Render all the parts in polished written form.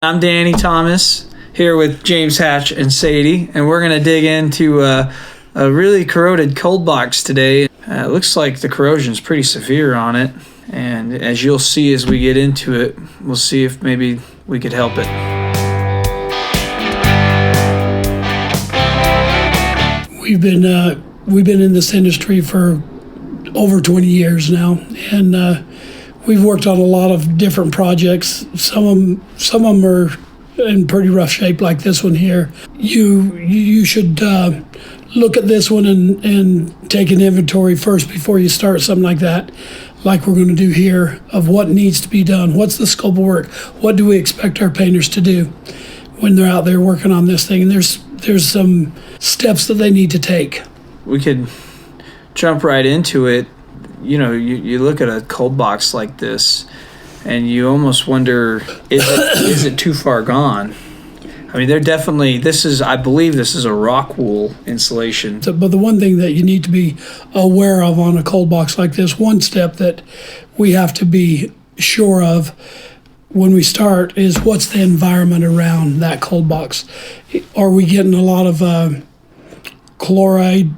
I'm Danny Thomas here with James Hatch and Sadie, and we're going to dig into a really corroded cold box today. It looks like the corrosion is pretty severe on it, and as you'll see as we get into it, we'll see if maybe we could help it. We've been in this industry for over 20 years now, and we've worked on a lot of different projects. Some of them are in pretty rough shape, like this one here. You should look at this one and take an inventory first before you start something like that, like we're going to do here, of what needs to be done. What's the scope of work? What do we expect our painters to do when they're out there working on this thing? And there's some steps that they need to take. We could jump right into it. You know, you look at a cold box like this, and you almost wonder, is it too far gone? I mean, I believe this is a rock wool insulation. But the one thing that you need to be aware of on a cold box like this, one step that we have to be sure of when we start, is what's the environment around that cold box. Are we getting a lot of chloride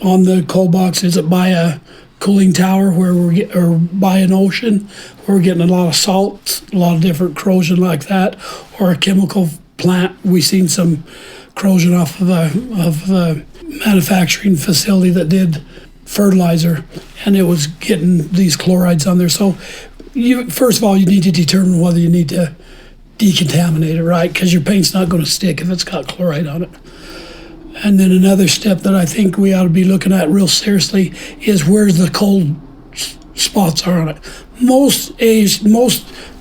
on the cold box? Is it by a cooling tower or by an ocean where we're getting a lot of salts, a lot of different corrosion like that, or a chemical plant? We've seen some corrosion off of a manufacturing facility that did fertilizer, and it was getting these chlorides on there. So first of all, you need to determine whether you need to decontaminate it, right? Because your paint's not going to stick if it's got chloride on it. And then another step that I think we ought to be looking at real seriously is where the cold spots are on it. Most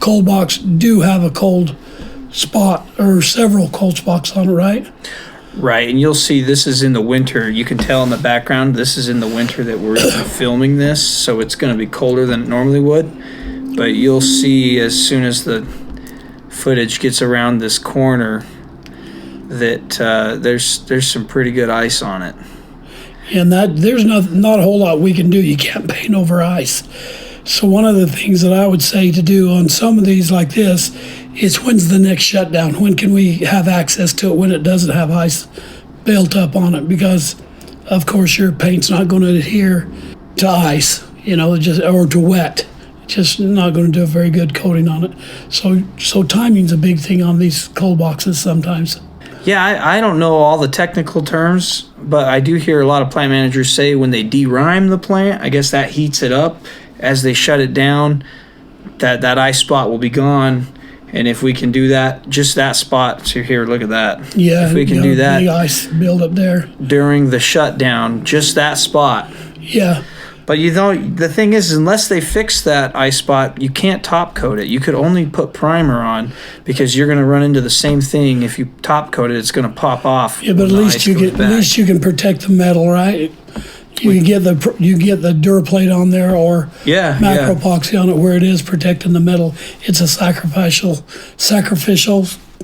cold box do have a cold spot or several cold spots on it, right? Right, and you'll see this is in the winter. You can tell in the background this is in the winter that we're filming this, so it's going to be colder than it normally would. But you'll see as soon as the footage gets around this corner that there's some pretty good ice on it. And that there's not a whole lot we can do. You can't paint over ice. So one of the things that I would say to do on some of these like this is, when's the next shutdown? When can we have access to it when it doesn't have ice built up on it? Because of course your paint's not going to adhere to ice, or to wet. Just not going to do a very good coating on it. So timing's a big thing on these cold boxes sometimes. Yeah, I don't know all the technical terms, but I do hear a lot of plant managers say when they de-rime the plant, I guess that heats it up. As they shut it down, that ice spot will be gone. And if we can do that, just that spot, so here, look at that. Yeah, if we can do that, the ice build up there during the shutdown, just that spot. Yeah. But the thing is, unless they fix that ice spot, you can't top coat it. You could only put primer on, because you're going to run into the same thing. If you top coat it, it's going to pop off. Yeah, but at least you can protect the metal, right? You get the Duraplate on there, or macro epoxy on it, where it is protecting the metal. It's a sacrificial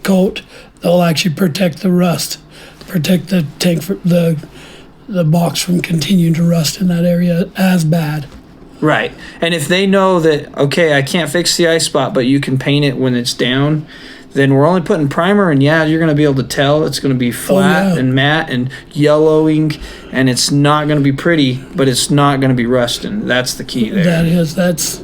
coat that will actually protect the rust, protect the tank the box from continuing to rust in that area as bad. Right. And if they know that, okay, I can't fix the ice spot, but you can paint it when it's down, then we're only putting primer, and you're going to be able to tell it's going to be flat and matte and yellowing, and it's not going to be pretty, but it's not going to be rusting. That's the key there. That's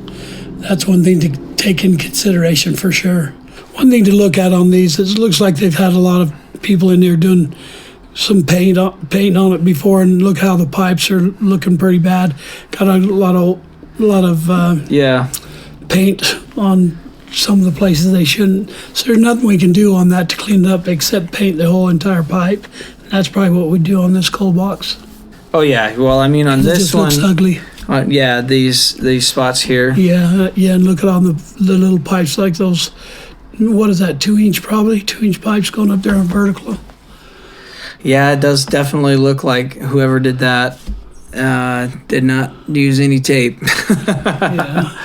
one thing to take in consideration for sure. One thing to look at on these is it looks like they've had a lot of people in there doing some paint on it before, and look how the pipes are looking pretty bad. Got a lot of paint on some of the places they shouldn't. So there's nothing we can do on that to clean it up except paint the whole entire pipe. And that's probably what we do on this cold box. Oh yeah, well I mean on this one, it just looks ugly. These spots here. Yeah, and look at all the little pipes like those. What is that? 2-inch probably 2-inch pipes going up there on vertical. Yeah, it does definitely look like whoever did that did not use any tape. Yeah.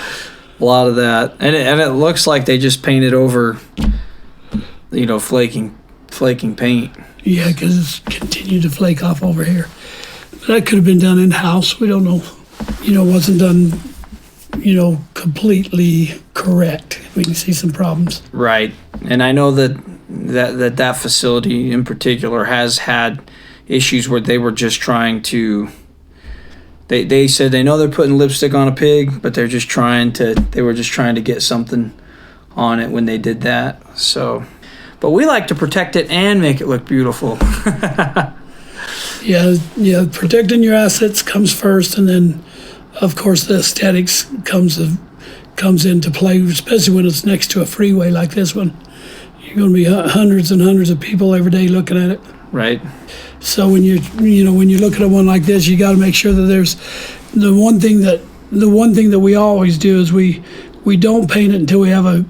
A lot of that, and it looks like they just painted over, flaking paint. Yeah, because it's continued to flake off over here. But that could have been done in house. We don't know. Wasn't done completely correct. We can see some problems. Right. And I know that facility in particular has had issues where they were just trying to, they said they know they're putting lipstick on a pig, but they were just trying to get something on it when they did that. So, but we like to protect it and make it look beautiful. Yeah, protecting your assets comes first, and then of course the aesthetics comes into play, especially when it's next to a freeway like this one. You're going to be hundreds and hundreds of people every day looking at it. Right. So when you're looking at one like this, you got to make sure that there's the one thing that we always do is we don't paint it until we have a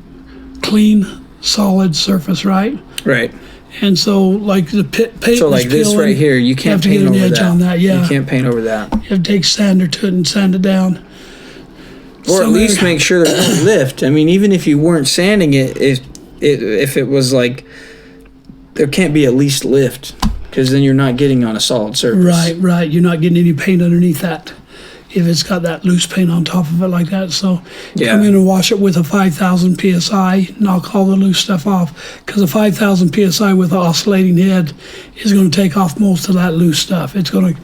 clean, solid surface, right? Right. And so like the paint. So like this right here, you can't paint over that. You have to get an edge on that. Yeah. You can't paint over that. You have to take sander to it and sand it down. Or at least make sure there's a lift. I mean, even if you weren't sanding it, if it was like, there can't be at least lift, because then you're not getting on a solid surface. Right. You're not getting any paint underneath that if it's got that loose paint on top of it like that. So come in and wash it with a 5,000 PSI, knock all the loose stuff off, because a 5,000 PSI with an oscillating head is going to take off most of that loose stuff. It's going to,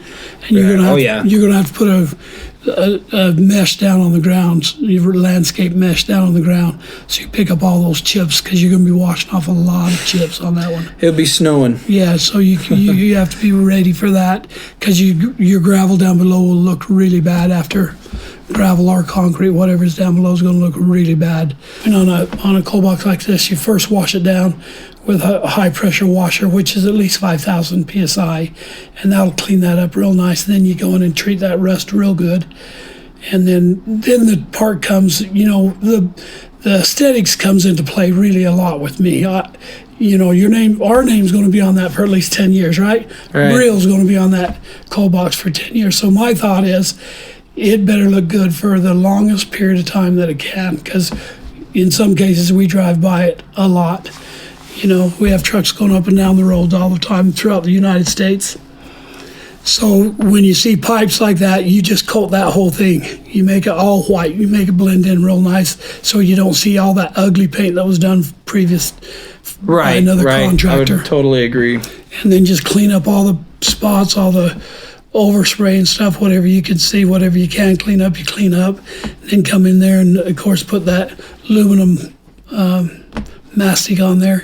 and you're going to have to put a mesh down on the ground, your landscape mesh down on the ground, so you pick up all those chips, because you're going to be washing off a lot of chips on that one. It'll be snowing. Yeah, so you have to be ready for that, because your gravel down below will look really bad after gravel or concrete, whatever's down below is going to look really bad. And on a cold box like this, you first wash it down with a high pressure washer, which is at least 5,000 PSI, and that'll clean that up real nice. And then you go in and treat that rust real good. And then the part comes, the aesthetics comes into play really a lot with me. Our name's going to be on that for at least 10 years, right? Brio's going to be on that cold box for 10 years. So my thought is, it better look good for the longest period of time that it can, because in some cases we drive by it a lot. We have trucks going up and down the roads all the time throughout the United States. So when you see pipes like that, you just coat that whole thing. You make it all white. You make it blend in real nice, so you don't see all that ugly paint that was done previous by another contractor. I would totally agree. And then just clean up all the spots, all the overspray and stuff, whatever you can see, whatever you can clean up, you clean up. Then come in there and, of course, put that aluminum mastic on there.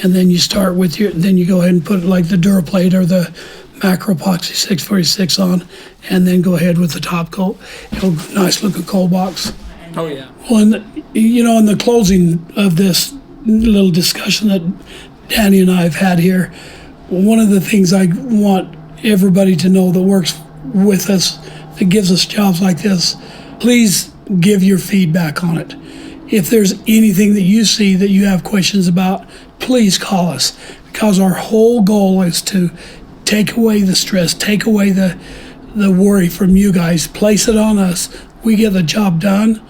And then you start with then you go ahead and put like the Duraplate or the Macro Epoxy 646 on, and then go ahead with the top coat. Nice looking cold box. Oh, yeah. Well, in the closing of this little discussion that Danny and I have had here, one of the things I want everybody to know that works with us, that gives us jobs like this, please give your feedback on it. If there's anything that you see that you have questions about, please call us, because our whole goal is to take away the stress, take away the worry from you guys, place it on us. We get the job done,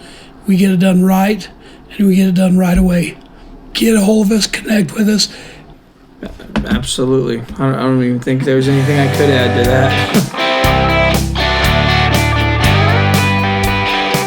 we get it done right, and we get it done right away. Get a hold of us, connect with us. Absolutely. I don't even think there's anything I could add to that.